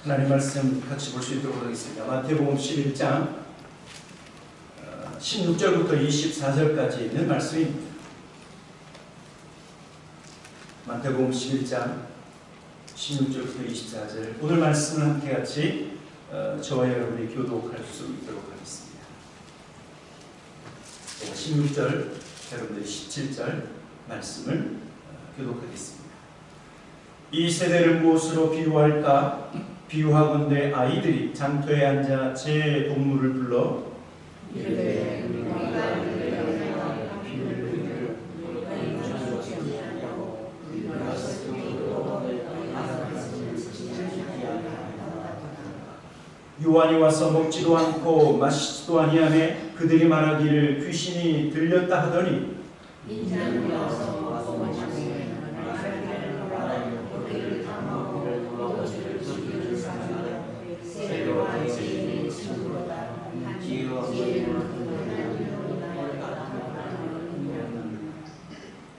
하나님 말씀 같이 볼 수 있도록 하겠습니다. 마태복음 11장 16절부터 24절까지 있는 말씀입니다. 마태복음 11장 16절부터 24절, 오늘 말씀을 함께 같이 저와 여러분이 교독할 수 있도록 하겠습니다. 16절, 여러분들이 17절 말씀을 교독하겠습니다. 이 세대를 무엇으로 비유할까? 비유하건대 아이들이 장터에 앉아 제 동물을 불러 이르되 요한이 와서 먹지도 않고 마시지도 아니하매 그들이 말하기를 귀신이 들렸다 하더니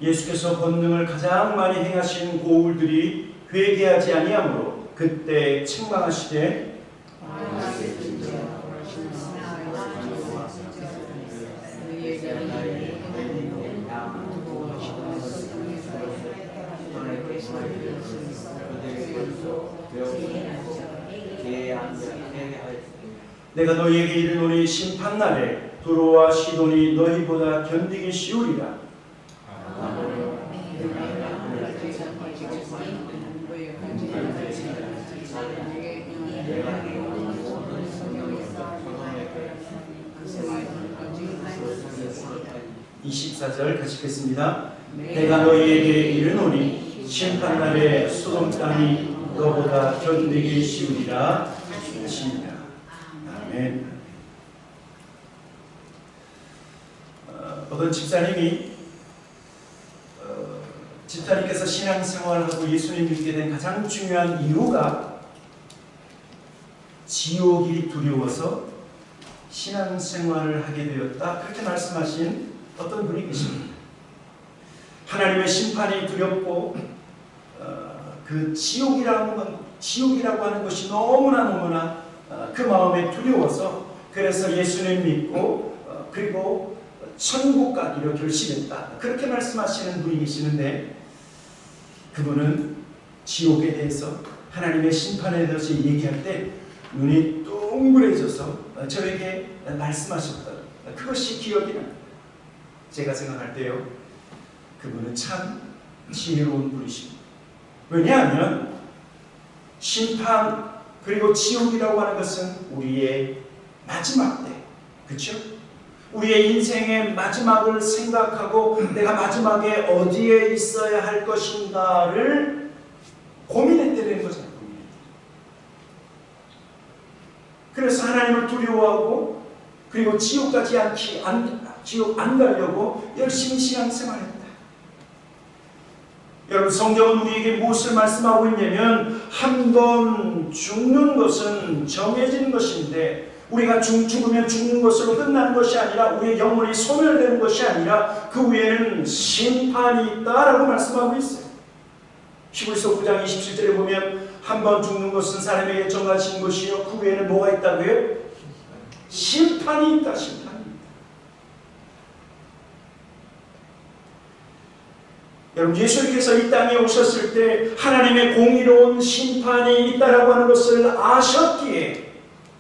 예수께서 권능을 가장 많이 행하신 고울들이 회개하지 아니하므로 그때 책망하시되 내가 너희에게 이르노니 심판날에 두로와 시돈이 너희보다 견디기 쉬우리라. (24절) 같이 읽겠습니다. 내가 너희에게 이르노니 심판날에 소돔 땅이 너보다 견디기 쉬우리라 하시니라. 아멘. 어떤 집사님께서 신앙생활을 하고 예수님 믿게 된 가장 중요한 이유가 지옥이 두려워서 신앙생활을 하게 되었다, 그렇게 말씀하신 어떤 분이 계십니다. 하나님의 심판이 두렵고 그 지옥이라고 하는 것이 너무나 그 마음에 두려워서, 그래서 예수님 믿고 그리고 천국 가기로 결심했다, 그렇게 말씀하시는 분이 계시는데, 그분은 지옥에 대해서, 하나님의 심판에 대해서 얘기할 때 눈이 둥그레져서 저에게 말씀하셨다. 그것이 기억이 납니다. 제가 생각할 때요, 그분은 참 지혜로운 분이십니다. 왜냐하면 심판 그리고 지옥이라고 하는 것은 우리의 마지막 때, 그렇죠? 우리의 인생의 마지막을 생각하고 내가 마지막에 어디에 있어야 할 것인가를 고민했다는 거잖아요. 그래서 하나님을 두려워하고 그리고 지옥 안 가려고 열심히 신앙생활했다. 여러분, 성경은 우리에게 무엇을 말씀하고 있냐면, 한 번 죽는 것은 정해진 것인데, 우리가 죽으면 죽는 것으로 끝나는 것이 아니라, 우리의 영혼이 소멸되는 것이 아니라 그 후에는 심판이 있다라고 말씀하고 있어요. 히브리서 9장 27절에 보면 한 번 죽는 것은 사람에게 정하신 것이요, 그 후에는 뭐가 있다고요? 심판이 있다. 심판이. 여러분, 예수님께서 이 땅에 오셨을 때 하나님의 공의로운 심판이 있다라고 하는 것을 아셨기에,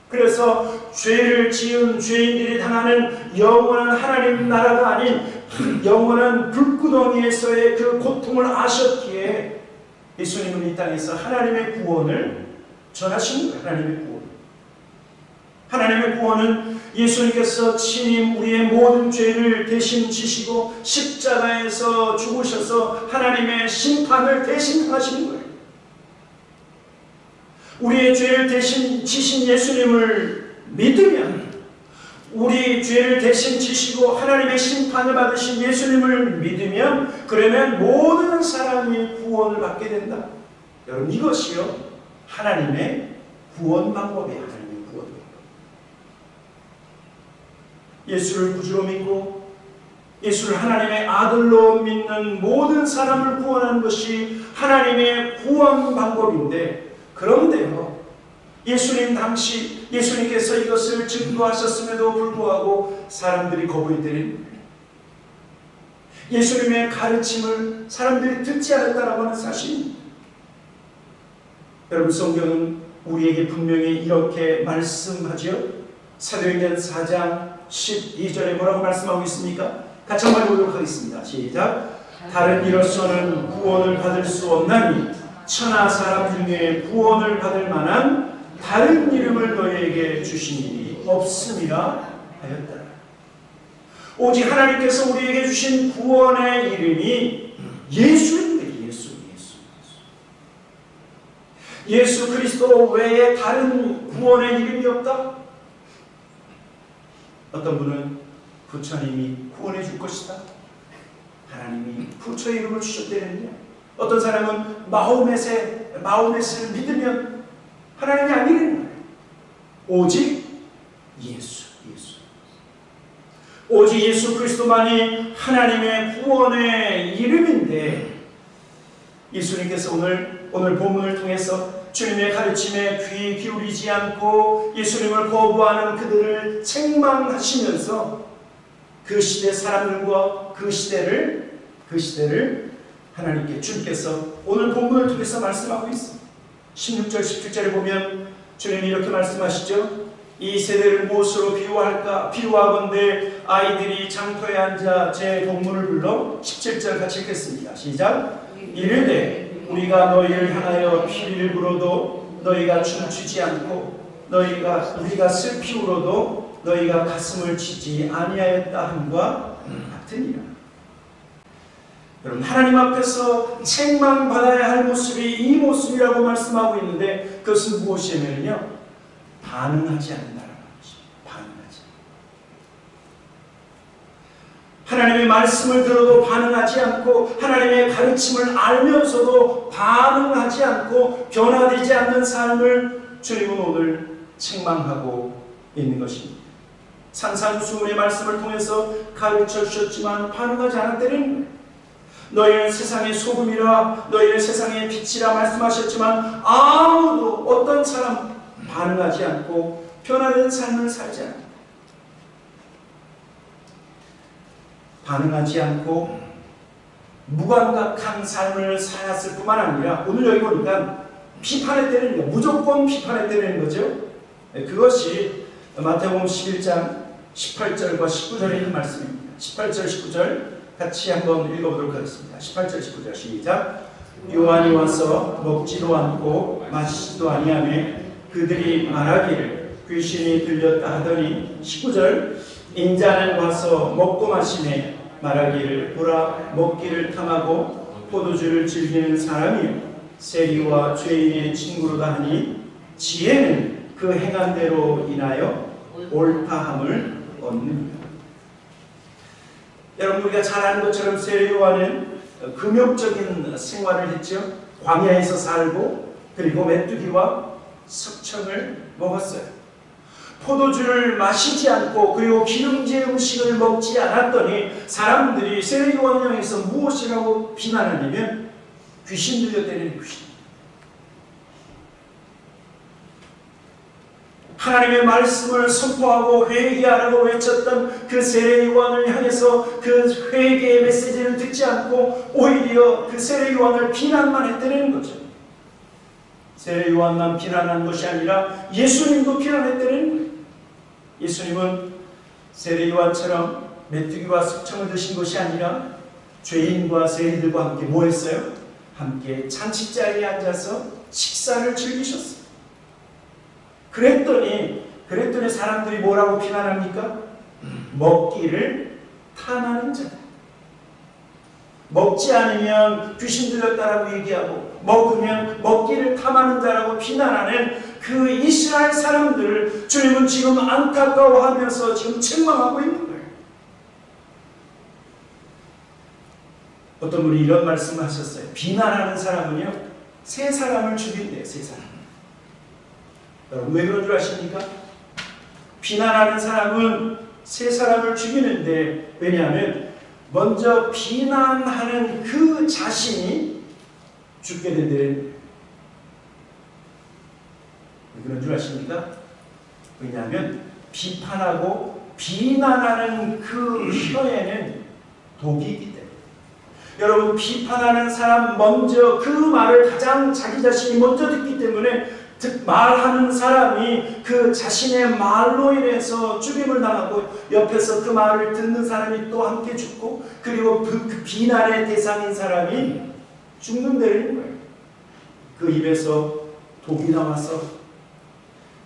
그래서 죄를 지은 죄인들이 당하는 영원한 하나님 나라가 아닌 영원한 불구덩이에서의 그 고통을 아셨기에 예수님은 이 땅에서 하나님의 구원을 전하신 거예요. 하나님의 구원은 예수님께서 친히 우리의 모든 죄를 대신 지시고 십자가에서 죽으셔서 하나님의 심판을 대신하시는 거예요. 우리의 죄를 대신 지신 예수님을 믿으면, 우리 죄를 대신 지시고 하나님의 심판을 받으신 예수님을 믿으면, 그러면 모든 사람이 구원을 받게 된다. 여러분, 이것이요 하나님의 구원 방법이에요. 예수를 구주로 믿고 예수를 하나님의 아들로 믿는 모든 사람을 구원하는 것이 하나님의 구원 방법인데, 그런데요, 예수님 당시 예수님께서 이것을 증거하셨음에도 불구하고 사람들이 거부했다는, 예수님의 가르침을 사람들이 듣지 않았다라고 하는 사실입니다. 여러분, 성경은 우리에게 분명히 이렇게 말씀하죠. 사도행전 4장 12절에 뭐라고 말씀하고 있습니까? 같이 한번 보도록 하겠습니다. 시작. 다른 이로서는 구원을 받을 수 없나니 천하 사람 중에 구원을 받을 만한 다른 이름을 너희에게 주신 일이 없음이라 하였다. 오직 하나님께서 우리에게 주신 구원의 이름이 예수입니다. 예수 그리스도 외에 다른 구원의 이름이 없다. 어떤 분은 부처님이 구원해 줄 것이다, 하나님이 부처의 이름을 주셨다는데, 어떤 사람은 마호멧을 믿으면 하나님이 아니라는 거예요. 오직 예수. 오직 예수 그리스도만이 하나님의 구원의 이름인데, 예수님께서 오늘 본문을 통해서 주님의 가르침에 귀 기울이지 않고 예수님을 거부하는 그들을 책망하시면서 그 시대 사람들과 그 시대를 하나님께 주님께서 오늘 본문을 통해서 말씀하고 있습니다. 16절 17절에 보면 주님이 이렇게 말씀하시죠. 이 세대를 무엇으로 비유할까? 비유하건대 아이들이 장터에 앉아 제 동물을 불러 17절 같이 읽겠습니다. 시작. 이르되 우리가 너희를 향하여 피리를 불어도 너희가 춤추지 않고 우리가 슬피 울어도 너희가 가슴을 치지 아니하였다 함과 같으니라. 여러분, 하나님 앞에서 책망받아야 할 모습이 이 모습이라고 말씀하고 있는데, 그것은 무엇이냐면요, 반응하지 않는다는 것입니다. 반응하지. 하나님의 말씀을 들어도 반응하지 않고, 하나님의 가르침을 알면서도 반응하지 않고 변화되지 않는 삶을 주님은 오늘 책망하고 있는 것입니다. 산산수훈의 말씀을 통해서 가르쳐 주셨지만 반응하지 않았다는 거예요. 너희는 세상의 소금이라, 너희는 세상의 빛이라 말씀하셨지만 아무도, 어떤 사람 반응하지 않고 변화된 삶을 살지 않아요. 반응하지 않고 무감각한 삶을 살았을 뿐만 아니라, 오늘 여기 보니까 비판했다는 거, 무조건 비판했다는 거죠. 그것이 마태복음 11장 18절과 19절에 있는 말씀입니다. 18절 19절 같이 한번 읽어보도록 하겠습니다. 18절 19절 시작. 요한이 와서 먹지도 않고 마시지도 아니하며 그들이 말하기를 귀신이 들렸다 하더니, 19절 인자는 와서 먹고 마시매 말하기를 보라, 먹기를 탐하고 포도주를 즐기는 사람이요 세리와 죄인의 친구로다 하니 지혜는 그 행한 대로 인하여 옳다함을 얻느니라. 여러분, 우리가 잘 아는 것처럼 세리와는 금욕적인 생활을 했죠. 광야에서 살고 그리고 메뚜기와 석청을 먹었어요. 포도주를 마시지 않고 그리고 기름진 음식을 먹지 않았더니 사람들이 세리요한을 향해서 무엇이라고 비난하냐면 귀신 들렸다는 귀신. 하나님의 말씀을 선포하고 회개하라고 외쳤던 그 세례요한을 향해서 그 회개의 메시지를 듣지 않고 오히려 그 세례요한을 비난만 했다는 거죠. 세례요한만 비난한 것이 아니라 예수님도 비난했다는 거예요. 예수님은 세례요한처럼 메뚜기와 석청을 드신 것이 아니라 죄인과 세리들과 함께 뭐 했어요? 함께 잔치자리에 앉아서 식사를 즐기셨어요. 그랬더니 사람들이 뭐라고 비난합니까? 먹기를 탐하는 자. 먹지 않으면 귀신 들렸다라고 얘기하고, 먹으면 먹기를 탐하는 자라고 비난하는 그 이스라엘 사람들을 주님은 지금 안타까워하면서 지금 책망하고 있는 거예요. 어떤 분이 이런 말씀을 하셨어요. 비난하는 사람은요, 세 사람을 죽인대요. 세 사람. 여러분, 왜 그런 줄 아십니까? 비난하는 사람은 세 사람을 죽이는데, 왜냐하면 먼저 비난하는 그 자신이 죽게 된다는 거예요. 그런 줄 아십니까? 왜냐하면 비판하고 비난하는 그 혀에는 독이 있기 때문에. 여러분, 비판하는 사람 먼저 그 말을 가장 자기 자신이 먼저 듣기 때문에 말하는 사람이 그 자신의 말로 인해서 죽임을 당하고 옆에서 그 말을 듣는 사람이 또 함께 죽고 그리고 그 비난의 대상인 사람이 죽는다는 거예요. 그 입에서 독이 나와서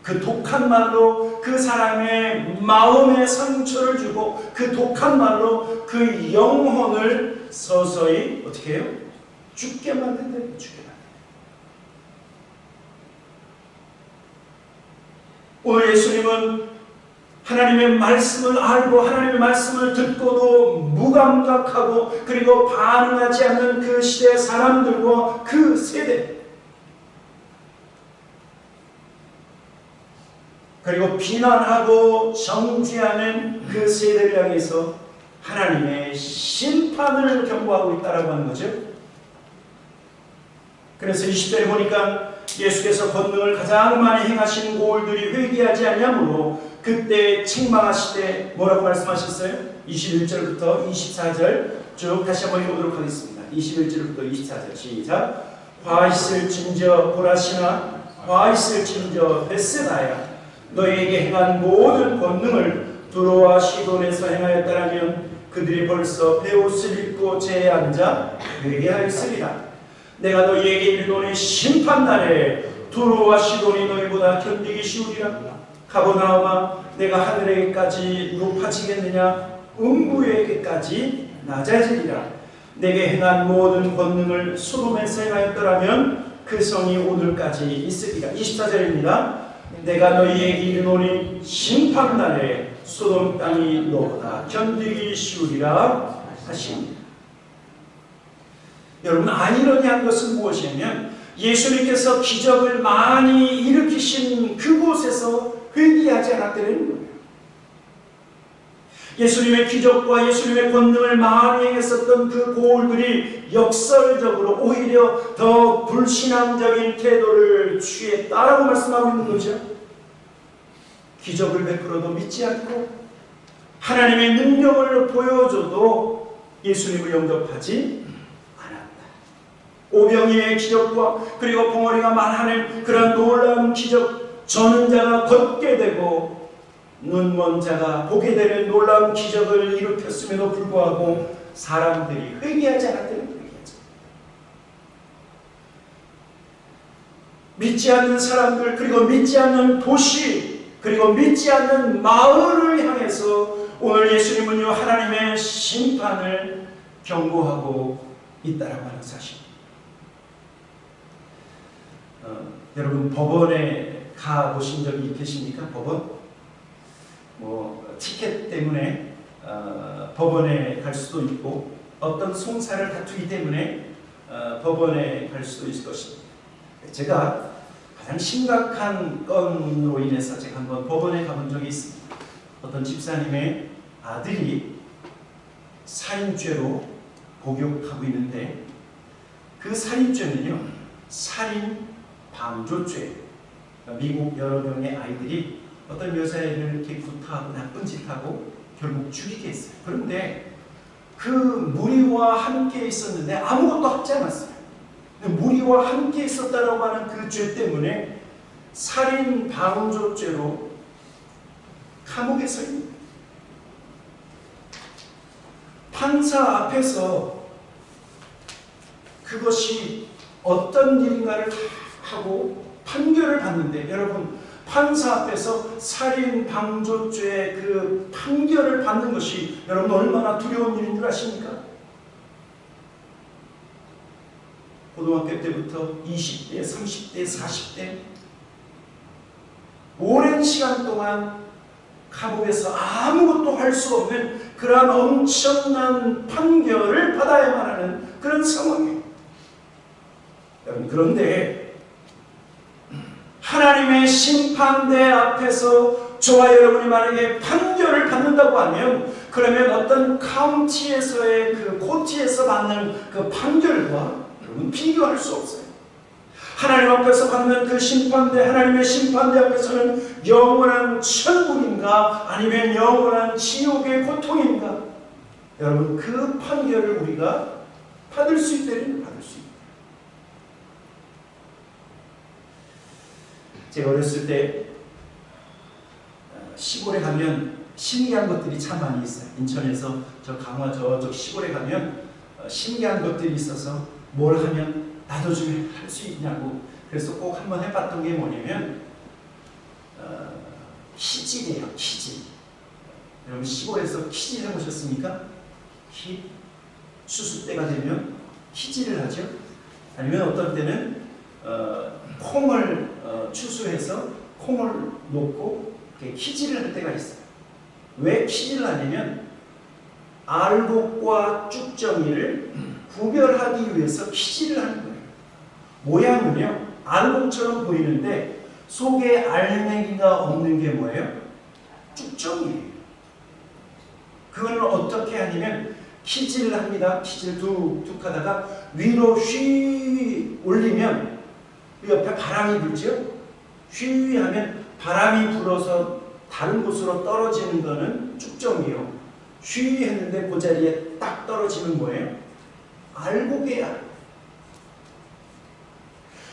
그 독한 말로 그 사람의 마음에 상처를 주고 그 독한 말로 그 영혼을 서서히 어떻게 해요? 죽게 만든다. 죽게 만든다. 오늘 예수님은 하나님의 말씀을 알고 하나님의 말씀을 듣고도 무감각하고 그리고 반응하지 않는 그 시대의 사람들과 그 세대 그리고 비난하고 정죄하는 그 세대를 향해서 하나님의 심판을 경고하고 있다라고 하는 거죠. 그래서 20절에 보니까 예수께서 권능을 가장 많이 행하신 고을들이 회개하지 아니하므로 그때 책망하시되 뭐라고 말씀하셨어요? 21절부터 24절 쭉 다시 한번 읽어보도록 하겠습니다. 21절부터 24절 시작. 화 있을진저 보라시나 화 있을진저 벳세다야 너희에게 행한 모든 권능을 두로와 시돈에서 행하였다라면 그들이 벌써 베옷을 입고 제에 앉아 회개하였으리라. 내가 너희에게 이르노니 심판날에 두로와 시돈이 너희보다 견디기 쉬우리라. 가버나움아 내가 하늘에게까지 높아지겠느냐 음부에게까지 낮아지리라. 내게 행한 모든 권능을 소돔에서 행하였더라면 그 성이 오늘까지 있으리라. 24절입니다. 내가 너희에게 이르노니 심판날에 소돔 땅이 너보다 견디기 쉬우리라 하십니다. 여러분, 아이러니한 것은 무엇이냐면 예수님께서 기적을 많이 일으키신 그곳에서 회개하지 않았다는 거예요. 예수님의 기적과 예수님의 권능을 많이 행했었던 그 고을들이 역설적으로 오히려 더 불신앙적인 태도를 취했다라고 말씀하고 있는 거죠. 기적을 베풀어도 믿지 않고 하나님의 능력을 보여줘도 예수님을 영접하지 않았다. 오병이의 기적과 그리고 봉어리가 말하는 그런 놀라운 기적, 저는 자가 걷게 되고 눈먼 자가 보게 되는 놀라운 기적을 일으켰음에도 불구하고 사람들이 회개하지 않았다는 거예요. 믿지 않는 사람들, 그리고 믿지 않는 도시, 그리고 믿지 않는 마을을 향해서 오늘 예수님은요 하나님의 심판을 경고하고 있다라고 하는 사실. 여러분, 법원에 가 보신 적이 계십니까? 법원? 티켓 때문에 법원에 갈 수도 있고 어떤 송사를 다투기 때문에 법원에 갈 수도 있을 것입니다. 제가 가장 심각한 건으로 인해서 제가 한번 법원에 가본 적이 있습니다. 어떤 집사님의 아들이 살인죄로 복역하고 있는데 그 살인죄는요 살인 방조죄. 미국 여러 명의 아이들이 어떤 여자애를 이렇게 구타하고 나쁜 짓하고 결국 죽이게 했어요. 그런데 그 무리와 함께 있었는데 아무것도 하지 않았어요. 무리와 함께 있었다라고 하는 그 죄 때문에 살인 방조죄로 감옥에 서 있는 거예요. 판사 앞에서 그것이 어떤 일인가를 하고 판결을 받는데, 여러분, 판사 앞에서 살인 방조죄의 그 판결을 받는 것이 여러분 얼마나 두려운 일인 줄 아십니까? 고등학교 때부터 20대, 30대, 40대 오랜 시간 동안 감옥에서 아무것도 할 수 없는 그러한 엄청난 판결을 받아야만 하는 그런 상황이에요. 여러분, 그런데 하나님의 심판대 앞에서 저와 여러분이 만약에 판결을 받는다고 하면, 그러면 어떤 카운티에서의 그 코트에서 받는 그 판결과 여러분 비교할 수 없어요. 하나님 앞에서 받는 그 심판대, 하나님의 심판대 앞에서는 영원한 천국인가 아니면 영원한 지옥의 고통인가? 여러분, 그 판결을 우리가 받을 수 있다면 받을 수 있다. 제가 어렸을 때 시골에 가면 신기한 것들이 참 많이 있어요. 인천에서 저 강화 저쪽 시골에 가면 신기한 것들이 있어서 뭘 하면 나도 좀 할 수 있냐고, 그래서 꼭 한번 해봤던 게 뭐냐면 키질이에요. 키질. 여러분 시골에서 키질 해보셨습니까? 추수 때가 되면 키질을 하죠. 아니면 어떤 때는 콩을 추수해서 콩을 놓고 키질을 할 때가 있어요. 왜 키질을 하냐면 알곡과 쭉정이를 구별하기 위해서 키질을 하는 거예요. 모양은요, 알곡처럼 보이는데 속에 알맹이가 없는 게 뭐예요? 쭉정이에요. 그걸 어떻게 하냐면 키질을 합니다. 키질 툭툭 하다가 위로 휘 올리면 옆에 바람이 불죠. 휘 하면 바람이 불어서 다른 곳으로 떨어지는 거는 쭉정이요. 휘 했는데 그 자리에 딱 떨어지는 거예요. 알곡이야.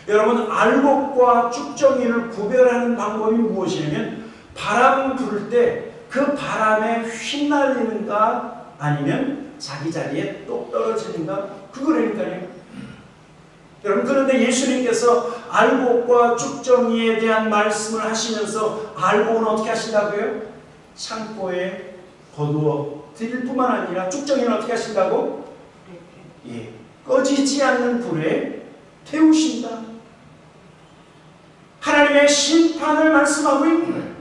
여러분, 알곡과 쭉정이를 구별하는 방법이 무엇이냐면 바람 불 때 그 바람에 휘날리는가 아니면 자기 자리에 똑 떨어지는가, 그거라니까요. 여러분, 그런데 예수님께서 알곡과 쭉정이에 대한 말씀을 하시면서 알곡은 어떻게 하신다고요? 창고에 거두어 드릴 뿐만 아니라 쭉정이는 어떻게 하신다고? 꺼지지 않는 불에 태우신다. 하나님의 심판을 말씀하고 있는 거예요.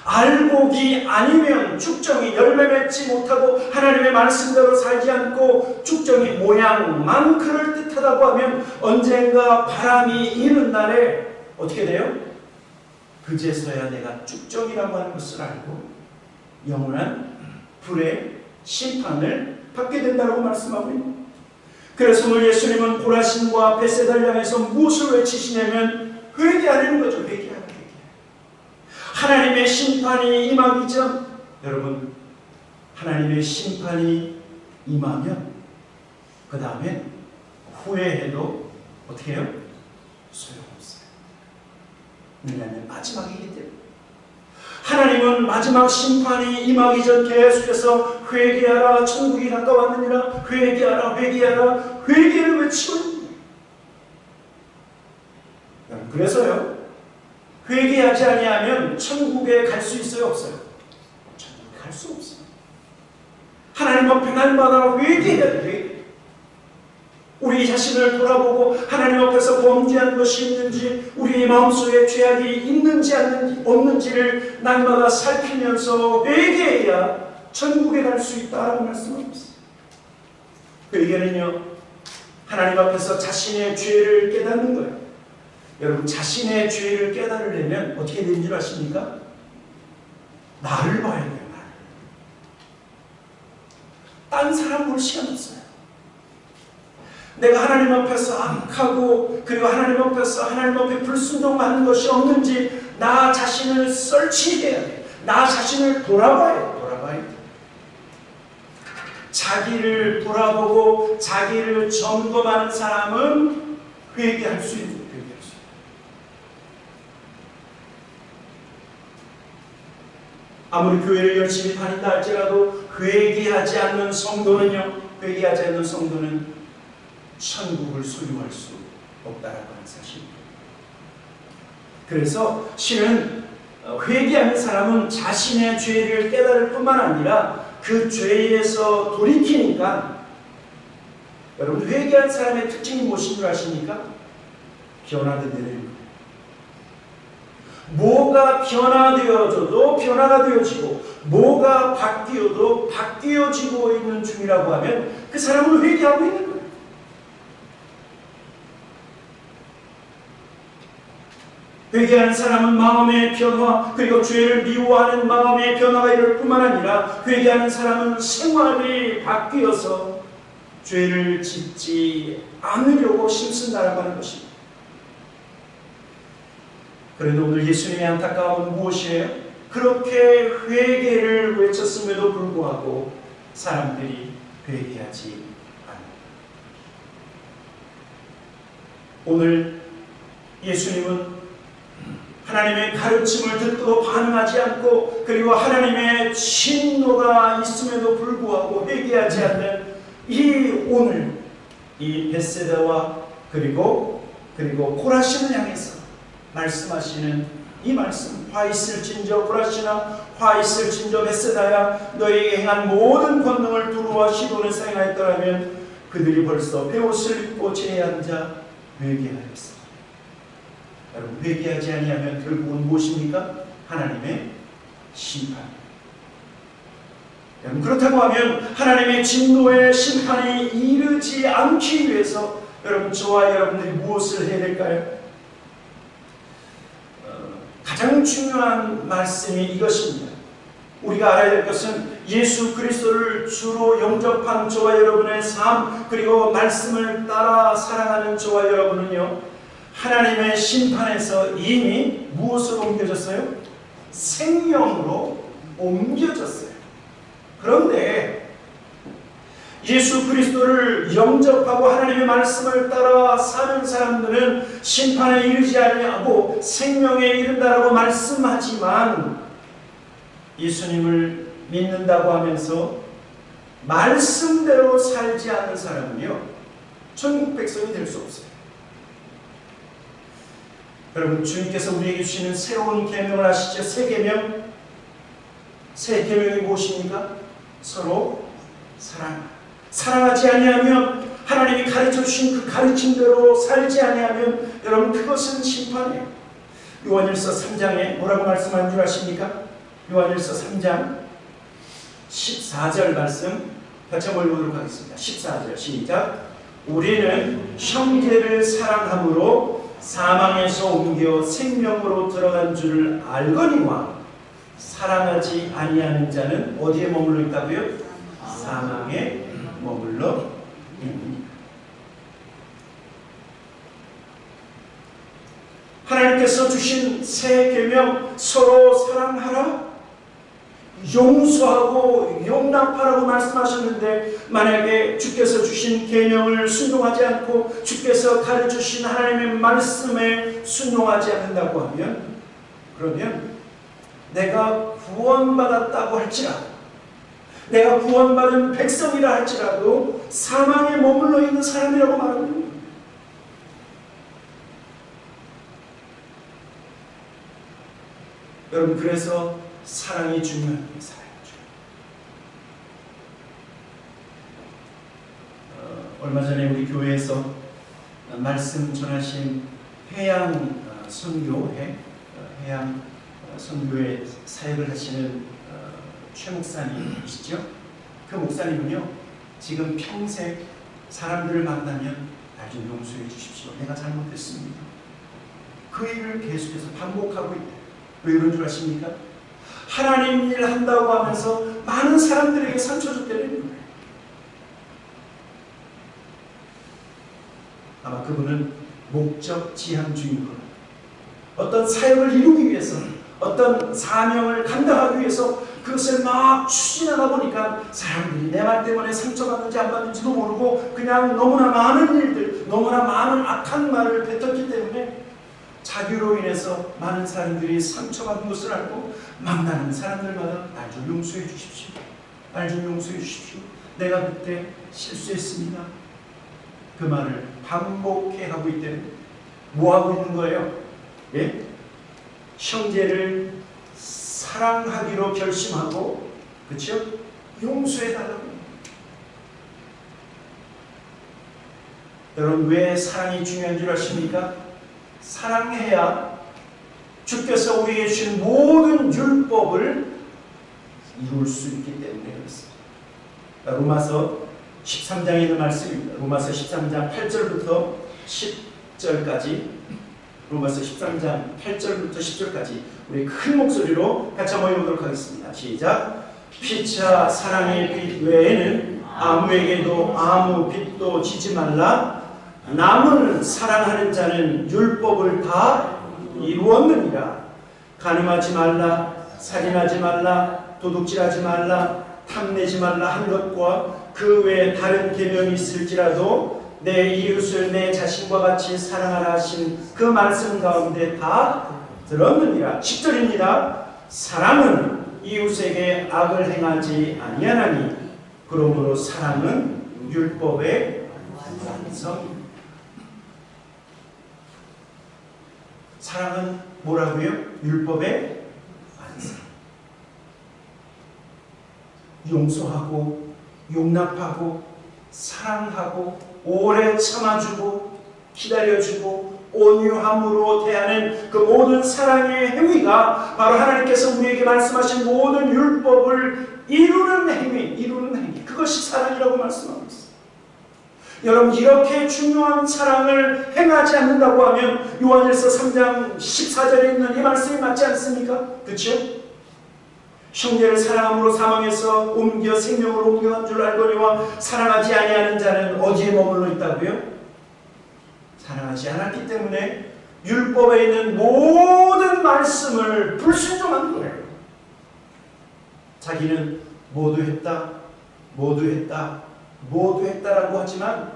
알곡이 아니면 쭉정이 열매 맺지 못하고 하나님의 말씀대로 살지 않고 쭉정이 모양만 그럴듯하다고 하면 언젠가 바람이 이는 날에 어떻게 돼요? 그제서야 내가 쭉정이라고 하는 것을 알고 영원한 불의 심판을 받게 된다고 말씀하고 있는 거예요. 그래서 오늘 예수님은 고라신과 벳세다를 향해서 무엇을 외치시냐면 회개하는 거죠. 회개하는. 하나님의 심판이 임하기 전, 여러분, 하나님의 심판이 임하면 그 다음에 후회해도 어떻게 해요? 소용없어요. 왜냐하면 마지막이기 때문에. 하나님은 마지막 심판이 임하기 전 계속해서 회개하라, 천국이 가까웠느니라, 회개하라, 회개하라, 회개를 외치고 있는 거예요. 그래서요, 회개하지 아니하면 천국에 갈 수 있어요, 없어요? 천국에 갈 수 없어요. 하나님 앞에 날마다 회개해야 돼. 우리 자신을 돌아보고 하나님 앞에서 범죄한 것이 있는지, 우리 마음속에 죄악이 있는지 없는지를 날마다 살피면서 회개해야 천국에 갈 수 있다라고 말씀하고 있어요. 회개는요, 하나님 앞에서 자신의 죄를 깨닫는 거예요. 여러분, 자신의 죄를 깨달으려면 어떻게 되는 줄 아십니까? 나를 봐야 돼요. 나를. 딴 사람 볼 시간 없어요. 내가 하나님 앞에서 악하고 그리고 하나님 앞에서 하나님 앞에 불순종하는 것이 없는지 나 자신을 설치해야 돼요. 나 자신을 돌아봐야 돼요. 자기를 돌아보고 자기를 점검하는 사람은 회개할 수 있는. 아무리 교회를 열심히 다닌다 할지라도 회개하지 않는 성도는 천국을 소유할 수 없다라고 하는 사실입니다. 그래서 실은 회개하는 사람은 자신의 죄를 깨달을 뿐만 아니라 그 죄에서 돌이키니까, 여러분, 회개한 사람의 특징이 무엇인 줄 아십니까? 변화되는 거예요. 뭐가 변화되어져도 변화가 되어지고 뭐가 바뀌어도 바뀌어지고 있는 중이라고 하면 그 사람은 회개하고 있는 거예요. 회개하는 사람은 마음의 변화, 그리고 죄를 미워하는 마음의 변화가 이룰 뿐만 아니라 회개하는 사람은 생활이 바뀌어서 죄를 짓지 않으려고 힘쓴다라고 하는 것입니다. 그런데 오늘 예수님의 안타까움은 무엇이에요? 그렇게 회개를 외쳤음에도 불구하고 사람들이 회개하지 않는다. 오늘 예수님은 하나님의 가르침을 듣고도 반응하지 않고, 그리고 하나님의 진노가 있음에도 불구하고 회개하지 않는 오늘 이 벳세다와 그리고 고라신을 향해서 말씀하시는 이 말씀, 화 있을진저 고라신아, 화 있을진저 벳세다야, 너에게 행한 모든 권능을 두루와 시돈을 사용하였더라면 그들이 벌써 베옷을 입고 제에 앉아 회개하였습니다. 여러분, 회개하지 아니하면 결국은 무엇입니까? 하나님의 심판. 여러분, 그렇다고 하면 하나님의 진노의 심판이 이르지 않기 위해서 여러분, 저와 여러분들이 무엇을 해야 될까요? 가장 중요한 말씀이 이것입니다. 우리가 알아야 될 것은 예수 그리스도를 주로 영접한 저와 여러분의 삶, 그리고 말씀을 따라 살아가는 저와 여러분은요, 하나님의 심판에서 이미 무엇으로 옮겨졌어요? 생명으로 옮겨졌어요. 그런데 예수 그리스도를 영접하고 하나님의 말씀을 따라 사는 사람들은 심판에 이르지 아니하고 생명에 이른다라고 말씀하지만, 예수님을 믿는다고 하면서 말씀대로 살지 않는 사람은요, 천국 백성이 될 수 없어요. 여러분, 주님께서 우리에게 주시는 새로운 계명을 아시죠? 새 계명. 새 계명이 무엇입니까? 서로 사랑하지 아니하면, 하나님이 가르쳐 주신 그 가르침대로 살지 아니하면 여러분, 그것은 심판이에요. 요한일서 3장에 뭐라고 말씀한 줄 아십니까? 요한일서 3장 14절 말씀 같이 한번 읽어보도록 하겠습니다. 14절 시작. 우리는 형제를 사랑함으로 사망에서 옮겨 생명으로 들어간 줄을 알거니와 사랑하지 아니하는 자는 어디에 머물러 있다고요? 사망에 머물러 있습니다. 하나님께서 주신 새 계명, 서로 사랑하라, 용서하고 용납하라고 말씀하셨는데, 만약에 주께서 주신 계명을 순종하지 않고 주께서 가르쳐주신 하나님의 말씀에 순종하지 않는다고 하면, 그러면 내가 구원받았다고 할지라도, 내가 구원받은 백성이라 할지라도 사망에 머물러 있는 사람이라고 말합니다. 여러분, 그래서 사랑이 중요합니다. 얼마 전에 우리 교회에서 말씀 전하신 해양 선교회 사역을 하시는 최 목사님이시죠? 그 목사님은요, 지금 평생 사람들을 만나면 날 좀 용서해 주십시오, 내가 잘못했습니다, 그 일을 계속해서 반복하고 있대요. 왜 그런 줄 아십니까? 하나님 일 한다고 하면서 많은 사람들에게 상처 줬다는 거예요. 아마 그분은 목적지향주의인 거예요. 어떤 사역을 이루기 위해서, 어떤 사명을 감당하기 위해서 그것을 막 추진하다 보니까 사람들이 내 말 때문에 상처받는지 안 받는지도 모르고 그냥 너무나 많은 일들, 너무나 많은 악한 말을 뱉었기 때문에 자기로 인해서 많은 사람들이 상처받은 것을 알고 만나는 사람들마다 날 좀 용서해 주십시오, 날 좀 용서해 주십시오, 내가 그때 실수했습니다, 그 말을 반복해 하고 있대요. 뭐 하고 있는 거예요? 예? 형제를 사랑하기로 결심하고, 그렇죠? 용서해달라고. 여러분, 왜 사랑이 중요한 줄 아십니까? 사랑해야 주께서 우리에게 주신 모든 율법을 이룰 수 있기 때문에 그렇습니다. 로마서 13장에 있는 말씀입니다. 로마서 13장 8절부터 10절까지, 로마서 13장 8절부터 10절까지 우리 큰 목소리로 같이 한번 읽어보도록 하겠습니다. 시작. 피차 사랑의 빛 외에는 아무에게도 아무 빛도 지지 말라. 남을 사랑하는 자는 율법을 다 이루었느니라. 간음하지 말라, 살인하지 말라, 도둑질하지 말라, 탐내지 말라 한 것과 그 외에 다른 계명이 있을지라도 내 이웃을 내 자신과 같이 사랑하라 하신 그 말씀 가운데 다 들었느니라. 10절입니다. 사랑은 이웃에게 악을 행하지 아니하나니 그러므로 사랑은 율법의 완성입니다. 사랑은 뭐라고요? 율법의 완성. 용서하고 용납하고 사랑하고 오래 참아주고 기다려주고 온유함으로 대하는 그 모든 사랑의 행위가 바로 하나님께서 우리에게 말씀하신 모든 율법을 이루는 행위, 그것이 사랑이라고 말씀하고 있습니다. 여러분, 이렇게 중요한 사랑을 행하지 않는다고 하면 요한일서 3장 14절에 있는 이 말씀이 맞지 않습니까? 그렇죠? 형제를 사랑함으로 사망에서 옮겨 생명으로 옮겨간 줄 알거니와 사랑하지 아니하는 자는 어디에 머물러 있다고요? 사랑하지 않았기 때문에 율법에 있는 모든 말씀을 불순종한 거예요. 자기는 모두 했다라고 하지만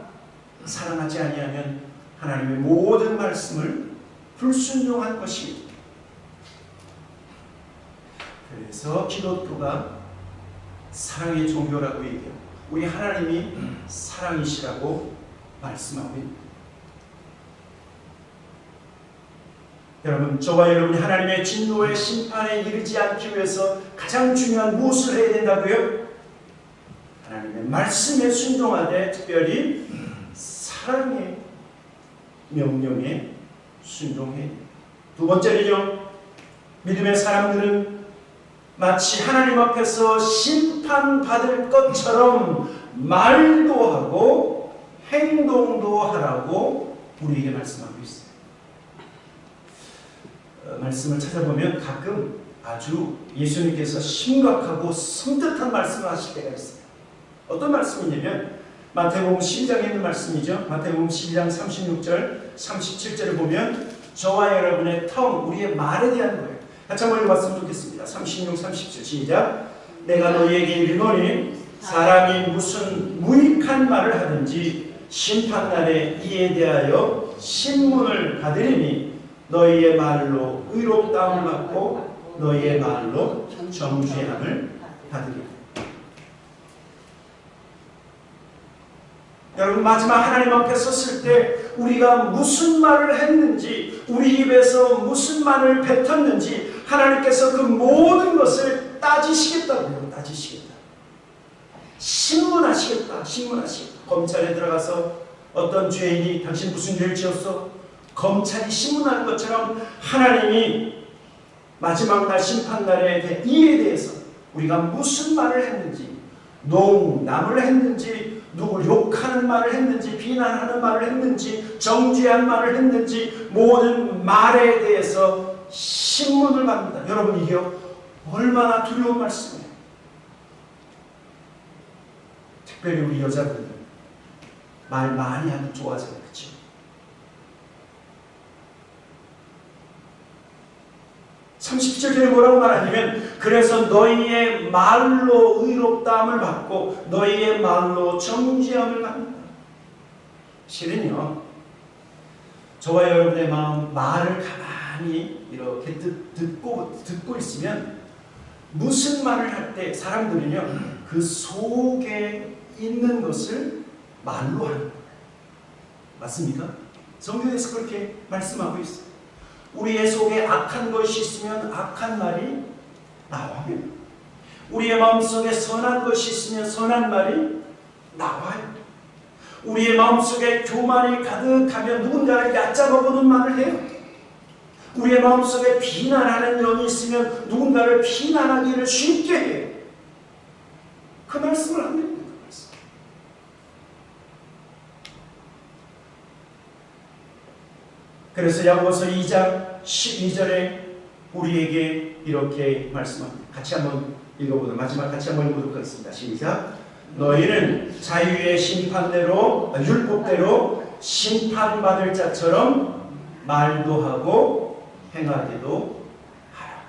사랑하지 아니하면 하나님의 모든 말씀을 불순종한 것입니다. 그래서 기독교가 사랑의 종교라고 얘기해요. 우리 하나님이 사랑이시라고 말씀하고 있습니다. 여러분, 저와 여러분이 하나님의 진노의 심판에 이르지 않기 위해서 가장 중요한 무엇을 해야 된다고요? 하나님의 말씀에 순종하되 특별히 사랑의 명령에 순종해야 돼요. 두 번째는요, 믿음의 사람들은 마치 하나님 앞에서 심판받을 것처럼 말도 하고 행동도 하라고 우리에게 말씀하고 있어요. 말씀을 찾아보면 가끔 아주 예수님께서 심각하고 섬뜩한 말씀을 하실 때가 있어요. 어떤 말씀이냐면 마태복음 12장에 있는 말씀이죠. 마태복음 12장 36절, 37절을 보면 저와 여러분의 텅, 우리의 말에 대한 거예요. 같이 한번 읽어봤으면 좋겠습니다. 36, 37 시작. 내가 너희에게 이르노니 사람이 무슨 무익한 말을 하든지 심판날에 이에 대하여 신문을 받으리니 너희의 말로 의롭다함을 받고 너희의 말로 정죄함을 받으리라. 여러분, 마지막 하나님 앞에 섰을 때 우리가 무슨 말을 했는지, 우리 입에서 무슨 말을 뱉었는지 하나님께서 그 모든 것을 따지시겠다고요. 따지시겠다. 신문하시겠다. 검찰에 들어가서 어떤 죄인이 당신 무슨 죄를 지었어? 검찰이 신문하는 것처럼 하나님이 마지막 날 심판날에 이에 대해서 우리가 무슨 말을 했는지, 농담을 했는지, 누굴 욕하는 말을 했는지, 비난하는 말을 했는지, 정죄한 말을 했는지 모든 말에 대해서 신문을 받는다. 여러분, 이게 얼마나 두려운 말씀이에요. 특별히 우리 여자분들 말 많이 하면 좋아져요. 그렇죠? 37절에 뭐라고 말하냐면 그래서 너희의 말로 의롭다함을 받고 너희의 말로 정죄함을 받는다. 실은요, 저와 여러분의 마음, 말을 가만히 이렇게 듣고 있으면 무슨 말을 할 때 사람들은요 그 속에 있는 것을 말로 하는 거예요. 맞습니까? 성경에서 그렇게 말씀하고 있어요. 우리의 속에 악한 것이 있으면 악한 말이 나와요. 우리의 마음속에 선한 것이 있으면 선한 말이 나와요. 우리의 마음속에 교만이 가득하면 누군가를 얕잡아보는 말을 해요. 우리의 마음속에 비난하는 영이 있으면 누군가를 비난하기를 쉽게 해요. 그 말씀을 안 됩니다. 그래서 야고보서 2장 12절에 우리에게 이렇게 말씀합니다. 같이 한번 읽어보도록, 마지막 같이 한번 읽어보도록 하겠습니다. 시작. 너희는 자유의 심판대로, 율법대로 심판받을 자처럼 말도 하고 행하기도 하라.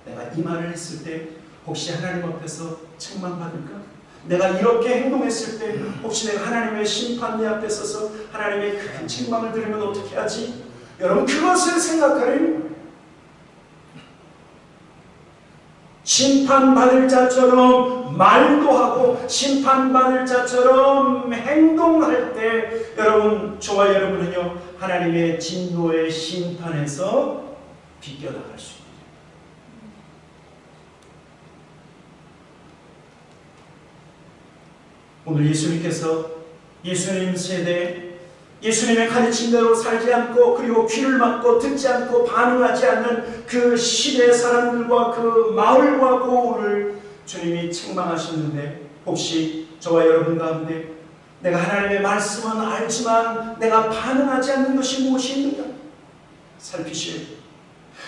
내가 이 말을 했을 때 혹시 하나님 앞에서 책망받을까? 내가 이렇게 행동했을 때 혹시 내가 하나님의 심판 내 앞에 서서 하나님의 큰 책망을 들으면 어떻게 하지? 여러분, 그것을 생각하려는 거예요. 심판받을 자처럼 말도 하고 심판받을 자처럼 행동할 때 여러분, 저와 여러분은요, 하나님의 진노의 심판에서 비껴나갈 수 있습니다. 오늘 예수님께서 예수님 세대, 예수님의 가르침대로 살지 않고 그리고 귀를 막고 듣지 않고 반응하지 않는 그 시대의 사람들과 그 마을과 고을을 주님이 책망하셨는데, 혹시 저와 여러분 가운데 내가 하나님의 말씀은 알지만 내가 반응하지 않는 것이 무엇이 있는가 살피셔야 돼요.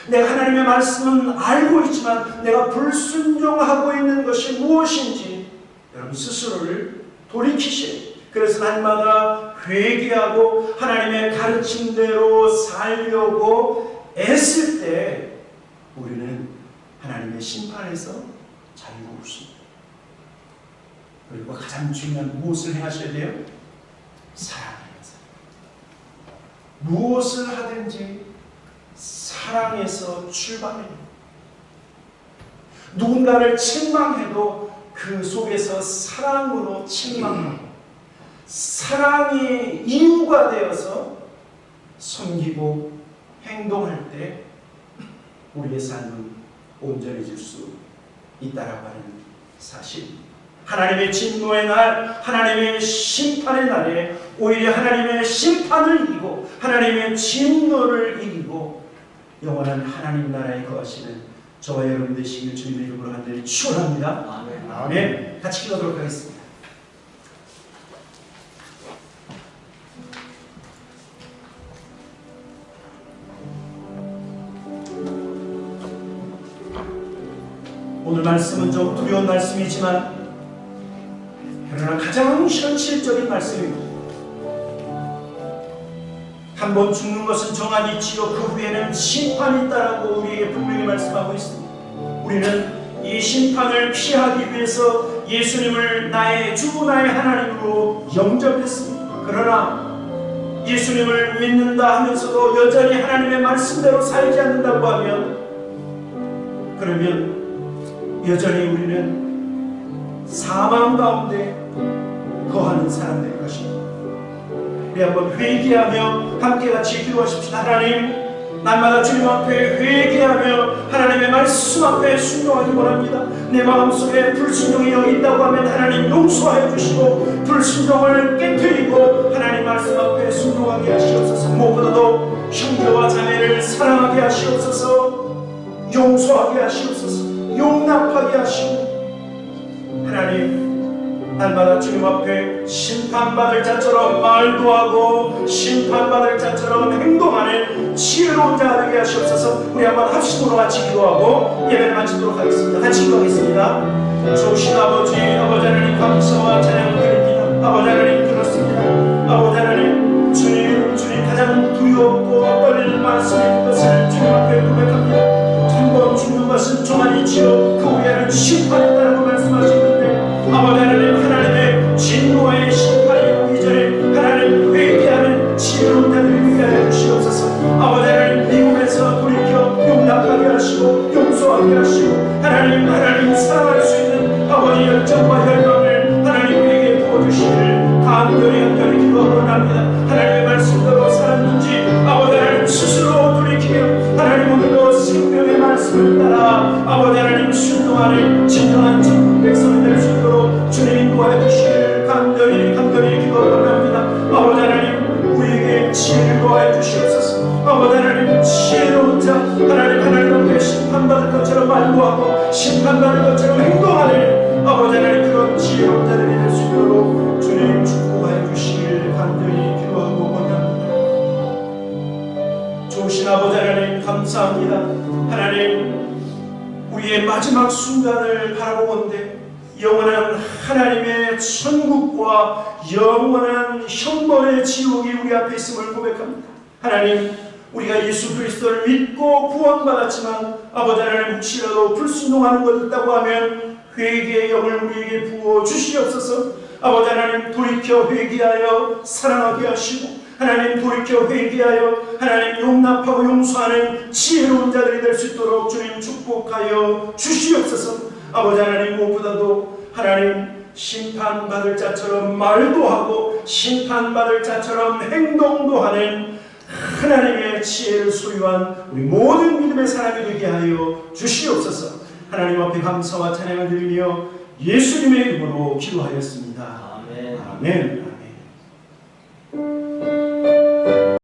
내가 하나님의 말씀은 알고 있지만 내가 불순종하고 있는 것이 무엇인지 여러분 스스로를 돌이키셔야 돼요. 그래서 날마다 회개하고 하나님의 가르침대로 살려고 애쓸 때 우리는 하나님의 심판에서 자유로울 수 있습니다. 그리고 가장 중요한 무엇을 하셔야 돼요? 사랑해서. 무엇을 하든지 사랑에서 출발해요. 누군가를 책망해도 그 속에서 사랑으로 책망하고 사랑이 이유가 되어서 섬기고 행동할 때 우리의 삶은 온전해질 수 있다라고 하는 사실. 하나님의 진노의 날, 하나님의 심판의 날에 오히려 하나님의 심판을 이기고 하나님의 진노를 이기고 영원한 하나님 나라에 거하시는 저와 여러분 되시길 주님의 이름으로 간절히 축원합니다. 아멘. 아멘. 같이 기도하도록 하겠습니다. 오늘 말씀은 좀 두려운 말씀이지만 그러나 가장 현실적인 말씀입니다. 한 번 죽는 것은 정한 이치요 그 후에는 심판이 있다라고 우리에게 분명히 말씀하고 있습니다. 우리는 이 심판을 피하기 위해서 예수님을 나의 주 나의 하나님으로 영접했습니다. 그러나 예수님을 믿는다 하면서도 여전히 하나님의 말씀대로 살지 않는다고 하면 그러면 여전히 우리는 사망 가운데 거하는 사람들일 것입니다. 우리 한번 회개하며 함께 같이 기도하십시다. 하나님, 날마다 주님 앞에 회개하며 하나님의 말씀 앞에 순종하기 원합니다. 내 마음속에 불순종이 여기 있다고 하면 하나님 용서하여 주시고 불순종을 깨뜨리고 하나님 말씀 앞에 순종하게 하시옵소서. 무엇보다도 형제와 자매를 사랑하게 하시옵소서. 용서하게 하시옵소서. 용납하게 하시고 하나님, 날마다 주님 앞에 심판받을 자처럼 말도 하고 심판받을 자처럼 행동하는 지혜로운 자가 되게 하시옵소서. 우리 한번 합심으로 같이 기도하고 예배를 마치도록 하겠습니다. 같이 기도하겠습니다. 좋으신 아버지 하나님 감사와 찬양을 드립니다. 아버지 하나님 들었습니다. 아버지 하나님, 주님 가장 두렵고 떨릴 말씀인 것을 주님 앞에 고백합니다. 한 번 죽는 것은 종아니치요 그 후에는 심판이 있다고 말씀하시는데 아버지 하나님, 하나님의 진노의 심판이 오기 전에 하나님 회개하는 지혜로운 자들을 위하여 주시옵소서. 아버지 하나님, 미움에서 돌이켜 용납하게 하시고 용서하게 하시고 하나님 사랑할 수 있는 아버지 열정과 혈망을 하나님 우리에게 부어주시기를 간절히 기도하고 합니다. 하나님의 말씀대로 살았는지 아버지 하나님 스스로 돌이키며 하나님 오늘도 생명의 말씀을 따라 아버지 하나님 순종하는 진정한 천국 백성이 될 수 있도록 주님 인도하여 주시기를 간절히 기도하고 합니다. 아버지 하나님, 우리에게 지혜를 더하여 주시옵소서. 아버지 하나님, 지혜로운 자 하나님 앞에 심판받을 것처럼 말도하고 심판받을 것처럼 행동하는 아버지 하나님 그런 지혜로운 자들이 될 수 있도록 주님 축복하여 주시기를 간절히 기도하고 원합니다. 좋으신 아버지 하나님 감사합니다. 하나님, 우리의 마지막 순간을 바라보건대 영원한 하나님의 천국과 영원한 형벌의 지옥이 우리 앞에 있음을 고백합니다. 하나님, 우리가 예수 그리스도를 믿고 구원받았지만 아버지 하나님 혹시라도 불순종하는 것 있다고 하면 회개의 영을 우리에게 부어 주시옵소서. 아버지 하나님 돌이켜 회개하여 사랑하게 하시고 하나님 돌이켜 회개하여 하나님 용납하고 용서하는 지혜로운 자들이 될 수 있도록 주님 축복하여 주시옵소서. 아버지 하나님 무엇보다도 하나님 심판받을 자처럼 말도 하고 심판받을 자처럼 행동도 하는 하나님의 지혜를 소유한 우리 모든 믿음의 사람이 되게 하여 주시옵소서. 하나님 앞에 감사와 찬양을 드리며 예수님의 이름으로 기도하였습니다. 아멘. 아멘.